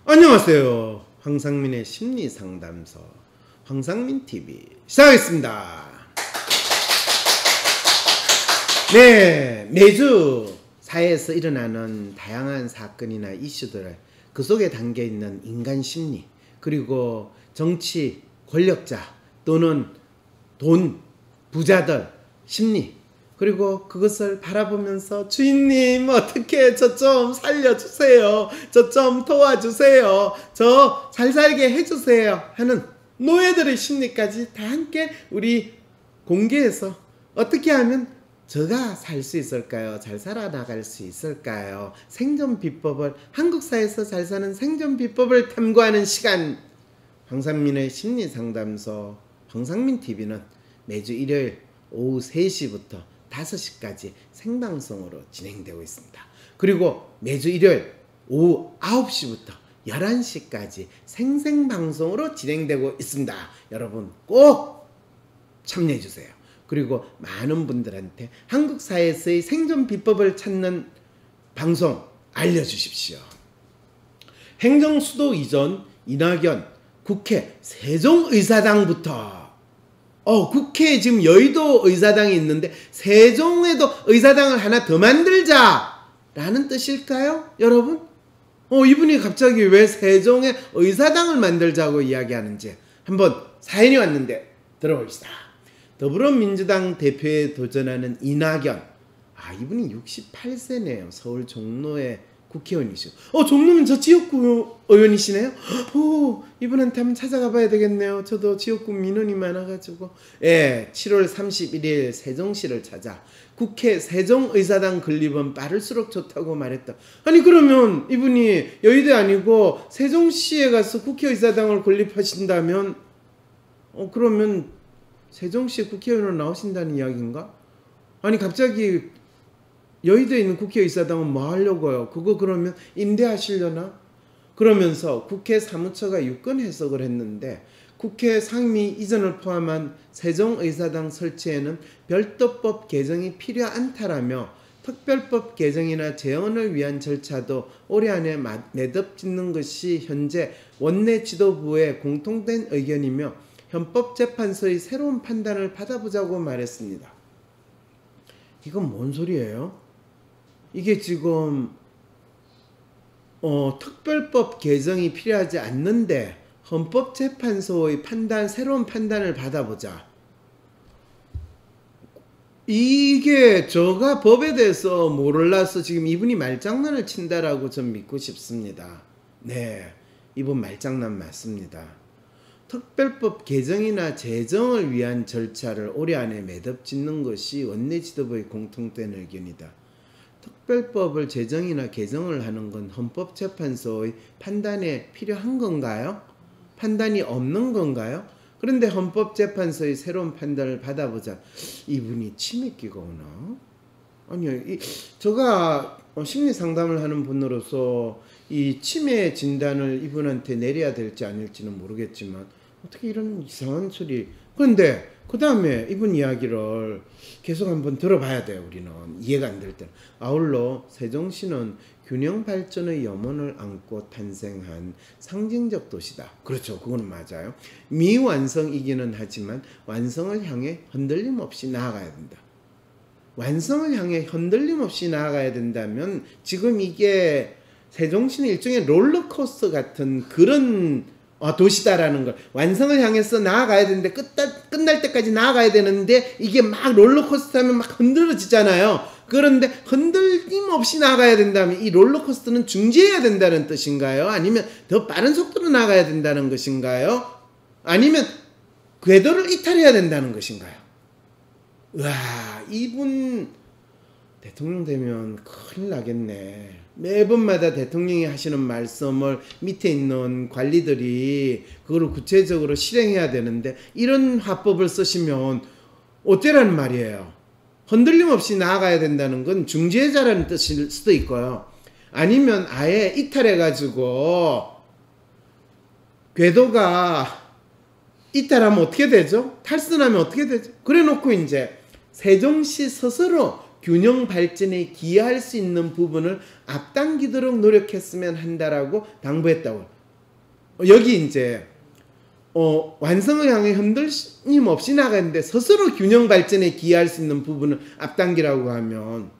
안녕하세요. 황상민의 심리상담소 황상민TV 시작하겠습니다. 네, 매주 사회에서 일어나는 다양한 사건이나 이슈들을 그 속에 담겨있는 인간 심리, 그리고 정치 권력자 또는 돈 부자들 심리, 그리고 그것을 바라보면서 주인님 어떻게 저 좀 살려주세요, 저 좀 도와주세요, 저 잘 살게 해주세요 하는 노예들의 심리까지 다 함께 우리 공개해서 어떻게 하면 저가 살 수 있을까요? 잘 살아나갈 수 있을까요? 생존 비법을, 한국 사회에서 잘 사는 생존 비법을 탐구하는 시간, 황상민의 심리상담소 황상민TV는 매주 일요일 오후 3시부터 5시까지 생방송으로 진행되고 있습니다. 그리고 매주 일요일 오후 9시부터 11시까지 생생방송으로 진행되고 있습니다. 여러분 꼭 참여해주세요. 그리고 많은 분들한테 한국 사회에서의 생존 비법을 찾는 방송 알려주십시오. 행정수도 이전 이낙연 국회 세종의사당부터 국회에 지금 여의도 의사당이 있는데 세종에도 의사당을 하나 더 만들자 라는 뜻일까요? 여러분? 이분이 갑자기 왜 세종에 의사당을 만들자고 이야기하는지 한번 사연이 왔는데 들어봅시다. 더불어민주당 대표에 도전하는 이낙연, 이분이 68세네요. 서울 종로의 국회의원이시고 종로면 저 지역구 의원이시네요. 이분한테 한번 찾아가 봐야 되겠네요. 저도 지역구 민원이 많아가지고 7월 31일 세종시를 찾아 국회 세종의사당 건립은 빠를수록 좋다고 말했다. 아니 그러면 이분이 여의도 아니고 세종시에 가서 국회의사당을 건립하신다면 그러면 세종시 국회의원으로 나오신다는 이야기인가? 아니 갑자기 여의도에 있는 국회의사당은 뭐 하려고요? 그거 그러면 임대하시려나? 그러면서 국회 사무처가 유권 해석을 했는데 국회 상임위 이전을 포함한 세종의사당 설치에는 별도법 개정이 필요 않다라며 특별법 개정이나 재원을 위한 절차도 올해 안에 매듭 짓는 것이 현재 원내 지도부의 공통된 의견이며 헌법재판소의 새로운 판단을 받아보자고 말했습니다. 이건 뭔 소리예요? 이게 지금 특별법 개정이 필요하지 않는데 헌법재판소의 새로운 판단을 받아보자. 이게 저가 법에 대해서 몰라서 지금 이분이 말장난을 친다라고 전 믿고 싶습니다. 네, 이분 말장난 맞습니다. 특별법 개정이나 제정을 위한 절차를 올해 안에 매듭 짓는 것이 원내 지도부의 공통된 의견이다. 특별법을 제정이나 개정을 하는 건 헌법재판소의 판단에 필요한 건가요? 판단이 없는 건가요? 그런데 헌법재판소의 새로운 판단을 받아보자. 이분이 치매기가 오나? 아니요. 제가 심리상담을 하는 분으로서 이 치매 진단을 이분한테 내려야 될지 아닐지는 모르겠지만 어떻게 이런 이상한 소리. 그런데 그 다음에 이분 이야기를 계속 한번 들어봐야 돼요. 우리는 이해가 안 될 때는. 아울러 세종시는 균형 발전의 염원을 안고 탄생한 상징적 도시다. 그렇죠. 그건 맞아요. 미완성이기는 하지만 완성을 향해 흔들림 없이 나아가야 된다. 완성을 향해 흔들림 없이 나아가야 된다면 지금 이게 세종시는 일종의 롤러코스터 같은 그런 도시다라는 걸, 완성을 향해서 나아가야 되는데 끝날 때까지 나아가야 되는데 이게 막 롤러코스터 하면 막 흔들어지잖아요. 그런데 흔들림 없이 나아가야 된다면 이 롤러코스터는 중지해야 된다는 뜻인가요? 아니면 더 빠른 속도로 나아가야 된다는 것인가요? 아니면 궤도를 이탈해야 된다는 것인가요? 와, 이분 대통령 되면 큰일 나겠네. 매번마다 대통령이 하시는 말씀을 밑에 있는 관리들이 그거를 구체적으로 실행해야 되는데 이런 화법을 쓰시면 어때라는 말이에요. 흔들림 없이 나아가야 된다는 건 중지해자라는 뜻일 수도 있고요. 아니면 아예 이탈해가지고 궤도가 이탈하면 어떻게 되죠? 탈선하면 어떻게 되죠? 그래 놓고 이제 세종시 스스로 균형 발전에 기여할 수 있는 부분을 앞당기도록 노력했으면 한다라고 당부했다고. 여기 이제 완성을 향해 흔들림 없이 나가는데 스스로 균형 발전에 기여할 수 있는 부분을 앞당기라고 하면,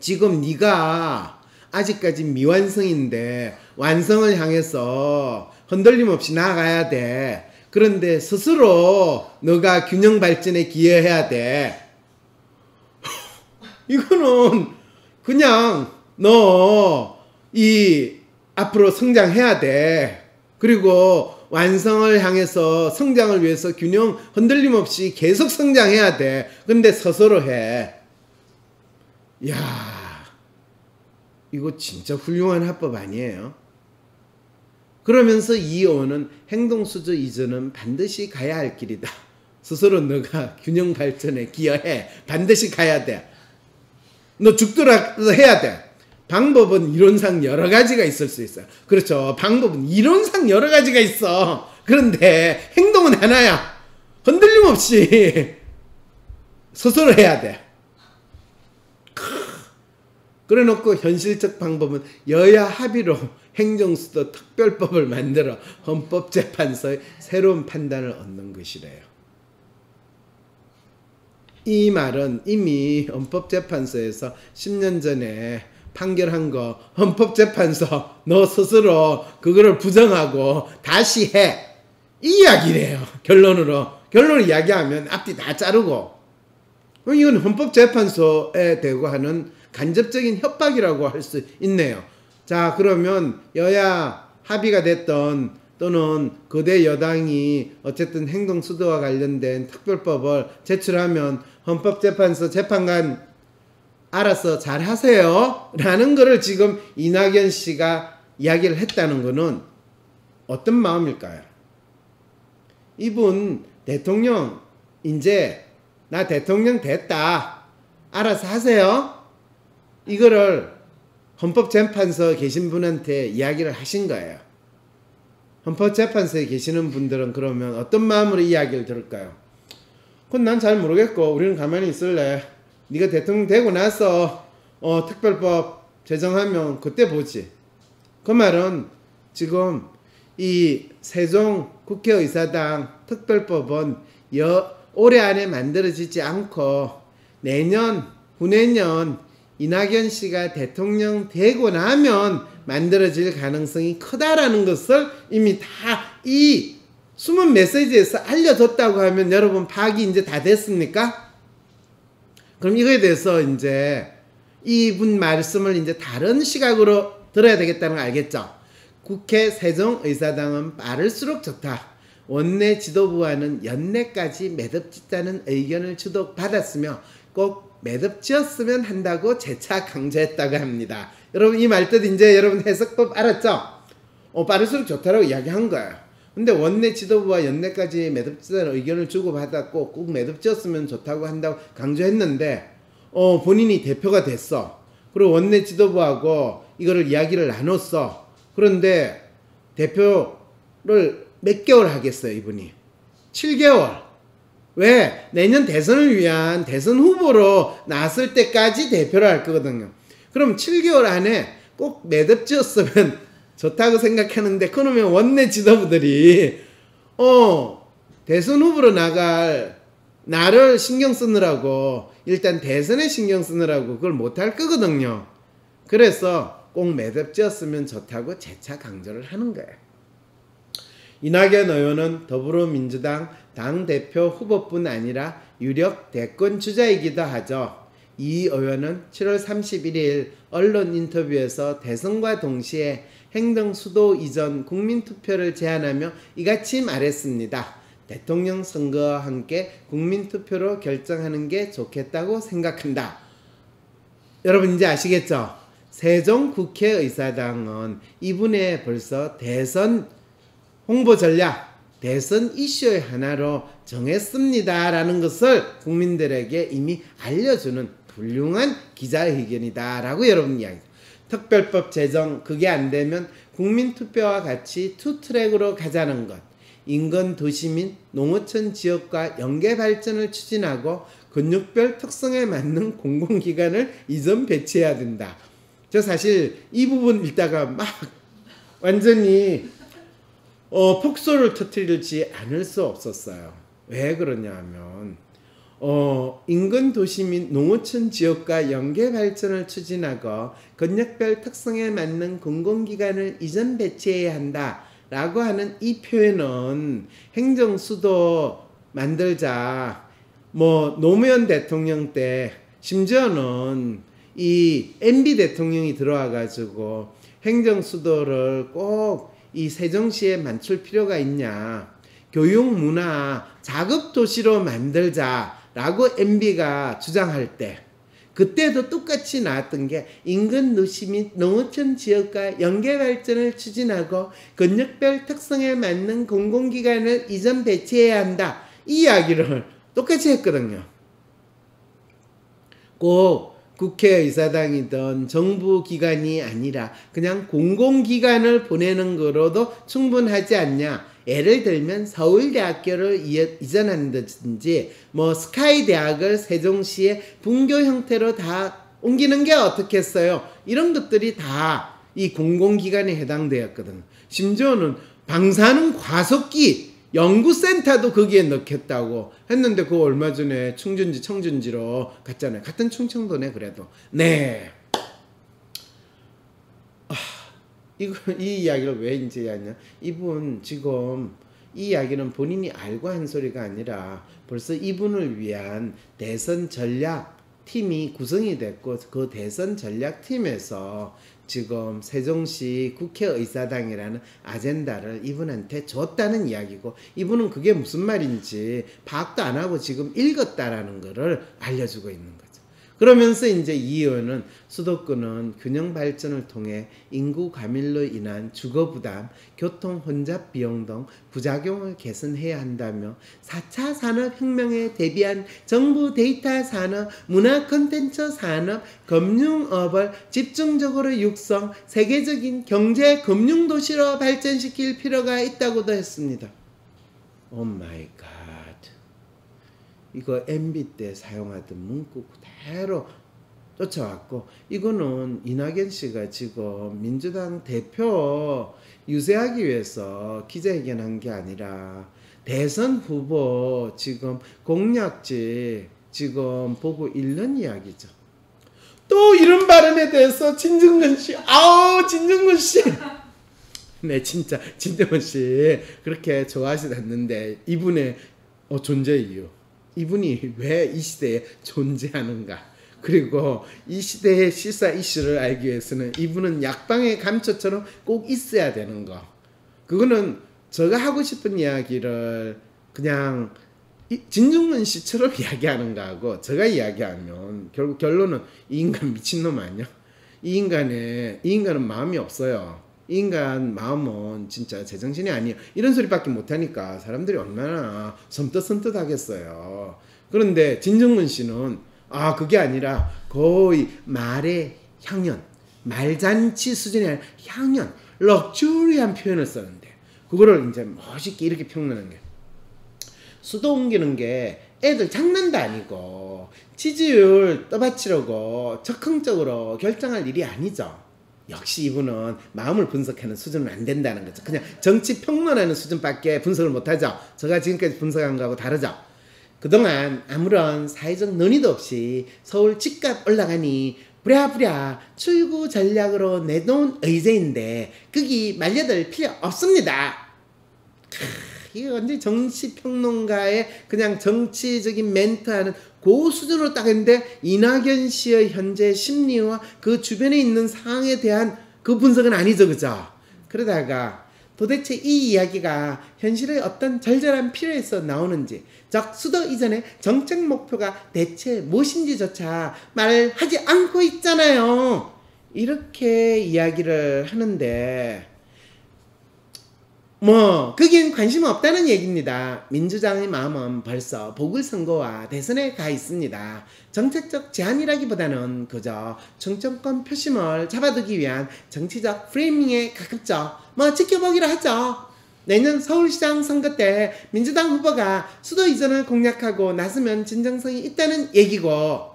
지금 네가 아직까지 미완성인데 완성을 향해서 흔들림 없이 나가야 돼. 그런데 스스로 너가 균형 발전에 기여해야 돼. 이거는 그냥 너 앞으로 성장해야 돼. 그리고 완성을 향해서 성장을 위해서 균형 흔들림 없이 계속 성장해야 돼. 근데 스스로 해. 야, 이거 진짜 훌륭한 합법 아니에요? 그러면서 이 어원은 행동수저 이전은 반드시 가야 할 길이다. 스스로 너가 균형 발전에 기여해. 반드시 가야 돼. 너 죽더라도 해야 돼. 방법은 이론상 여러 가지가 있을 수 있어요. 그렇죠. 방법은 이론상 여러 가지가 있어. 그런데 행동은 하나야. 흔들림 없이 스스로 해야 돼. 그래 놓고 현실적 방법은 여야 합의로 행정수도 특별법을 만들어 헌법재판소의 새로운 판단을 얻는 것이래요. 이 말은 이미 헌법재판소에서 10년 전에 판결한 거, 헌법재판소 너 스스로 그거를 부정하고 다시 해. 이 이야기래요. 결론을 이야기하면 앞뒤 다 자르고. 이건 헌법재판소에 대고 하는 간접적인 협박이라고 할 수 있네요. 자, 그러면 여야 합의가 됐던, 또는 거대 여당이 어쨌든 행동수도와 관련된 특별법을 제출하면 헌법재판소 재판관 알아서 잘 하세요 라는 거를 지금 이낙연 씨가 이야기를 했다는 거는 어떤 마음일까요? 이분 대통령, 이제 나 대통령 됐다, 알아서 하세요, 이거를 헌법재판소에 계신 분한테 이야기를 하신 거예요. 헌법재판소에 계시는 분들은 그러면 어떤 마음으로 이야기를 들을까요? 그건 난 잘 모르겠고 우리는 가만히 있을래. 네가 대통령 되고 나서 특별법 제정하면 그때 보지. 그 말은 지금 이 세종 국회의사당 특별법은 올해 안에 만들어지지 않고 내년, 후내년 이낙연 씨가 대통령 되고 나면 만들어질 가능성이 크다라는 것을 이미 다 이 숨은 메시지에서 알려줬다고 하면 여러분 파악이 이제 다 됐습니까? 그럼 이거에 대해서 이제 이분 말씀을 이제 다른 시각으로 들어야 되겠다는 거 알겠죠? 국회 세종의사당은 빠를수록 좋다. 원내 지도부와는 연내까지 매듭짓자는 의견을 주고받았으며 꼭 매듭지었으면 한다고 재차 강조했다고 합니다. 여러분 이 말 뜻 이제 여러분 해석법 알았죠? 빠를수록 좋다라고 이야기한 거예요. 근데 원내 지도부와 연내까지 매듭지자는 의견을 주고받았고 꼭 매듭지었으면 좋다고 한다고 강조했는데 본인이 대표가 됐어. 그리고 원내 지도부하고 이거를 이야기를 나눴어. 그런데 대표를 몇 개월 하겠어요 이분이? 7개월. 왜? 내년 대선을 위한 대선 후보로 나설 때까지 대표를 할 거거든요. 그럼 7개월 안에 꼭 매듭지었으면 좋다고 생각하는데, 그러면 원내 지도부들이 대선 후보로 나갈 나를 신경 쓰느라고, 일단 대선에 신경 쓰느라고 그걸 못할 거거든요. 그래서 꼭 매듭지었으면 좋다고 재차 강조를 하는 거예요. 이낙연 의원은 더불어민주당 당대표 후보뿐 아니라 유력 대권 주자이기도 하죠. 이 의원은 7월 31일 언론 인터뷰에서 대선과 동시에 행정수도 이전 국민투표를 제안하며 이같이 말했습니다. 대통령 선거와 함께 국민투표로 결정하는 게 좋겠다고 생각한다. 여러분 이제 아시겠죠? 세종 국회의사당은 이분의 벌써 대선 홍보 전략, 대선 이슈의 하나로 정했습니다 라는 것을 국민들에게 이미 알려주는 훌륭한 기자회견이다 라고 여러분 이야기. 특별법 제정 그게 안 되면 국민투표와 같이 투트랙으로 가자는 것, 인근 도시 및 농어촌 지역과 연계 발전을 추진하고 근육별 특성에 맞는 공공기관을 이전 배치해야 된다. 저 사실 이 부분 읽다가 막 완전히 폭소를 터뜨리지 않을 수 없었어요. 왜 그러냐 하면 인근 도시 및 농어촌 지역과 연계 발전을 추진하고 권역별 특성에 맞는 공공기관을 이전 배치해야 한다라고 하는 이 표현은 행정수도 만들자 노무현 대통령 때 심지어는 이 MB 대통령이 들어와 가지고 행정수도를 꼭 이 세종시에 맞출 필요가 있냐, 교육 문화 자급도시로 만들자라고 MB가 주장할 때 그때도 똑같이 나왔던 게 인근 도시 및 농어촌 지역과 연계 발전을 추진하고 권역별 특성에 맞는 공공기관을 이전 배치해야 한다, 이 이야기를 똑같이 했거든요. 꼭 국회의사당이든 정부기관이 아니라 그냥 공공기관을 보내는 거로도 충분하지 않냐. 예를 들면 서울대학교를 이전한다든지 스카이대학을 세종시에 분교 형태로 다 옮기는 게 어떻겠어요. 이런 것들이 다 이 공공기관에 해당되었거든. 심지어는 방사능 과속기 연구센터도 거기에 넣겠다고 했는데 그거 얼마 전에 충준지 청준지로 갔잖아요. 같은 충청도네 그래도. 네. 이 이야기를 왜 이제 하냐. 이분 지금 이 이야기는 본인이 알고 한 소리가 아니라 벌써 이분을 위한 대선 전략 팀이 구성이 됐고 그 대선 전략 팀에서 지금 세종시 국회의사당이라는 아젠다를 이분한테 줬다는 이야기고, 이분은 그게 무슨 말인지 파악도 안 하고 지금 읽었다라는 거를 알려주고 있는 거죠. 그러면서 이제 이 의원은 수도권은 균형 발전을 통해 인구 과밀로 인한 주거 부담, 교통 혼잡 비용 등 부작용을 개선해야 한다며 4차 산업혁명에 대비한 정부 데이터 산업, 문화 콘텐츠 산업, 금융업을 집중적으로 육성, 세계적인 경제 금융 도시로 발전시킬 필요가 있다고도 했습니다. 오 마이 갓. 이거 MB 때 사용하던 문구 그대로 쫓아왔고, 이거는 이낙연 씨가 지금 민주당 대표 유세하기 위해서 기자회견한 게 아니라 대선 후보 지금 공약지 지금 보고 읽는 이야기죠. 또 이런 발언에 대해서 진정근 씨, 진정근 씨. 네, 진짜 진정근 씨 그렇게 좋아하시는데 이분의 존재 이유, 이분이 왜 이 시대에 존재하는가, 그리고 이 시대의 시사 이슈를 알기 위해서는 이분은 약방의 감초처럼 꼭 있어야 되는 거. 그거는 제가 하고 싶은 이야기를 그냥 진중근 씨처럼 이야기하는 거하고 제가 이야기하면 결국 결론은 이 인간 미친놈 아니야? 이 인간은 마음이 없어요. 이 인간 마음은 진짜 제정신이 아니에요. 이런 소리밖에 못하니까 사람들이 얼마나 섬뜩섬뜩 하겠어요. 그런데 진정근 씨는 그게 아니라 거의 말의 향연, 말잔치 수준이 아니라 향연, 럭주리한 표현을 썼는데 그거를 이제 멋있게 이렇게 평론한 게, 수도 옮기는 게 애들 장난도 아니고 지지율 떠받치려고 적극적으로 결정할 일이 아니죠. 역시 이분은 마음을 분석하는 수준은 안 된다는 거죠. 그냥 정치 평론하는 수준밖에 분석을 못하죠. 제가 지금까지 분석한 거하고 다르죠. 그동안 아무런 사회적 논의도 없이 서울 집값 올라가니 부랴부랴 출구 전략으로 내놓은 의제인데 거기 말려들 필요 없습니다. 이게 완전히 정치평론가의 그냥 정치적인 멘트하는 그 수준으로 딱 했는데 이낙연 씨의 현재 심리와 그 주변에 있는 상황에 대한 그 분석은 아니죠, 그죠? 그러다가 도대체 이 이야기가 현실의 어떤 절절한 필요에서 나오는지, 즉 수도 이전의 정책 목표가 대체 무엇인지조차 말하지 않고 있잖아요. 이렇게 이야기를 하는데 거긴 관심 없다는 얘기입니다. 민주당의 마음은 벌써 보궐선거와 대선에 가 있습니다. 정책적 제안이라기보다는 그저 정권권 표심을 잡아두기 위한 정치적 프레이밍에 가깝죠. 지켜보기로 하죠. 내년 서울시장 선거 때 민주당 후보가 수도 이전을 공략하고 나서면 진정성이 있다는 얘기고,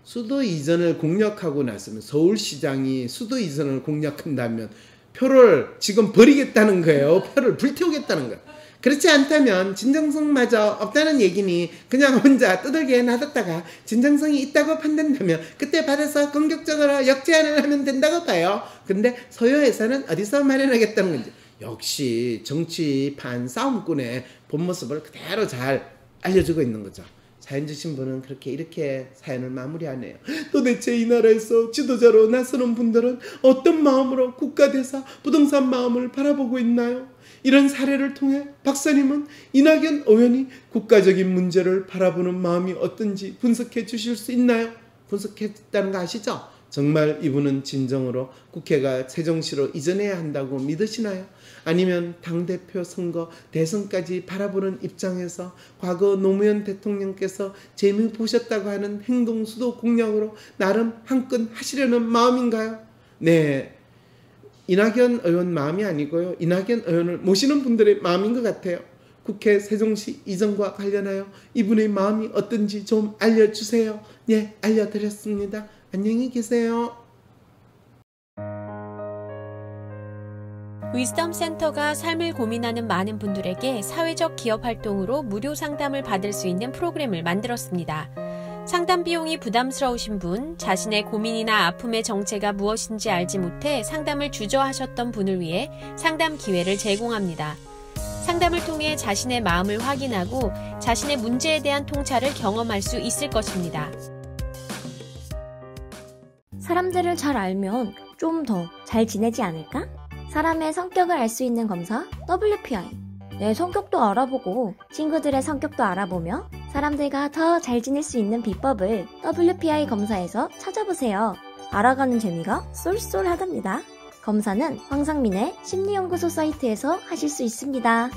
수도 이전을 공략하고 나서면 서울시장이 수도 이전을 공략한다면 표를 지금 버리겠다는 거예요. 표를 불태우겠다는 거예요. 그렇지 않다면 진정성마저 없다는 얘기니 그냥 혼자 두들겨 놔뒀다가 진정성이 있다고 판단되면 그때 받아서 공격적으로 역제안을 하면 된다고 봐요. 근데 소요회사는 어디서 마련하겠다는 건지. 역시 정치판 싸움꾼의 본 모습을 그대로 잘 알려주고 있는 거죠. 사연 주신 분은 이렇게 사연을 마무리하네요. 도대체 이 나라에서 지도자로 나서는 분들은 어떤 마음으로 국가대사 부동산 마음을 바라보고 있나요? 이런 사례를 통해 박사님은 이낙연 의원이 국가적인 문제를 바라보는 마음이 어떤지 분석해 주실 수 있나요? 분석했다는 거 아시죠? 정말 이분은 진정으로 국회가 세종시로 이전해야 한다고 믿으시나요? 아니면 당대표 선거, 대선까지 바라보는 입장에서 과거 노무현 대통령께서 재미 보셨다고 하는 행동수도 공약으로 나름 한건 하시려는 마음인가요? 네, 이낙연 의원 마음이 아니고요. 이낙연 의원을 모시는 분들의 마음인 것 같아요. 국회 세종시 이전과 관련하여 이분의 마음이 어떤지 좀 알려주세요. 네, 알려드렸습니다. 안녕히 계세요. 위즈덤 센터가 삶을 고민하는 많은 분들에게 사회적 기업 활동으로 무료 상담을 받을 수 있는 프로그램을 만들었습니다. 상담 비용이 부담스러우신 분, 자신의 고민이나 아픔의 정체가 무엇인지 알지 못해 상담을 주저하셨던 분을 위해 상담 기회를 제공합니다. 상담을 통해 자신의 마음을 확인하고 자신의 문제에 대한 통찰을 경험할 수 있을 것입니다. 사람들을 잘 알면 좀 더 잘 지내지 않을까? 사람의 성격을 알 수 있는 검사 WPI. 내 성격도 알아보고 친구들의 성격도 알아보며 사람들과 더 잘 지낼 수 있는 비법을 WPI 검사에서 찾아보세요. 알아가는 재미가 쏠쏠하답니다. 검사는 황상민의 심리연구소 사이트에서 하실 수 있습니다.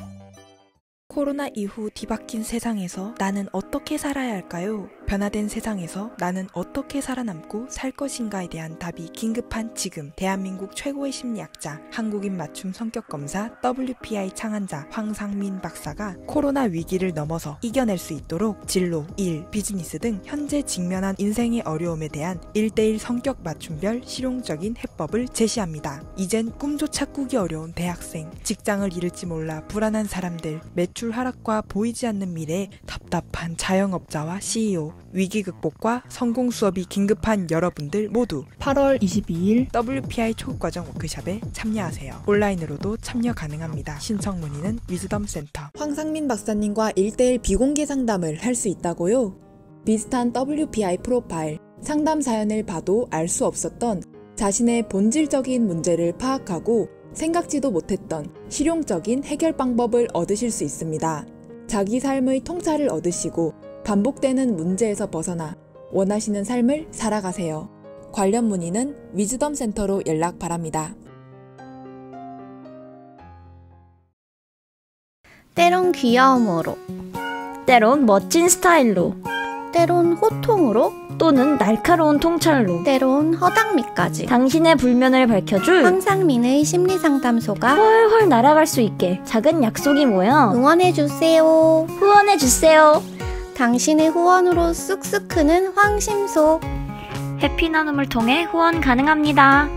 코로나 이후 뒤바뀐 세상에서 나는 어떻게 살아야 할까요? 변화된 세상에서 나는 어떻게 살아남고 살 것인가에 대한 답이 긴급한 지금, 대한민국 최고의 심리학자, 한국인 맞춤 성격검사 WPI 창안자 황상민 박사가 코로나 위기를 넘어서 이겨낼 수 있도록 진로, 일, 비즈니스 등 현재 직면한 인생의 어려움에 대한 1:1 성격 맞춤별 실용적인 해법을 제시합니다. 이젠 꿈조차 꾸기 어려운 대학생, 직장을 잃을지 몰라 불안한 사람들, 매출 하락과 보이지 않는 미래에 답답한 자영업자와 CEO, 위기 극복과 성공 수업이 긴급한 여러분들 모두 8월 22일 WPI 초급과정 워크숍에 참여하세요. 온라인으로도 참여 가능합니다. 신청 문의는 위즈덤 센터. 황상민 박사님과 1:1 비공개 상담을 할 수 있다고요? 비슷한 WPI 프로파일, 상담 사연을 봐도 알 수 없었던 자신의 본질적인 문제를 파악하고 생각지도 못했던 실용적인 해결 방법을 얻으실 수 있습니다. 자기 삶의 통찰을 얻으시고 반복되는 문제에서 벗어나 원하시는 삶을 살아가세요. 관련 문의는 위즈덤 센터로 연락 바랍니다. 때론 귀여움으로, 때론 멋진 스타일로, 때론 호통으로, 또는 날카로운 통찰로, 때론 허당미까지 당신의 불면을 밝혀줄 황상민의 심리상담소가 훨훨 날아갈 수 있게 작은 약속이 모여 응원해주세요. 후원해주세요. 당신의 후원으로 쑥쑥 크는 황심소. 해피 나눔을 통해 후원 가능합니다.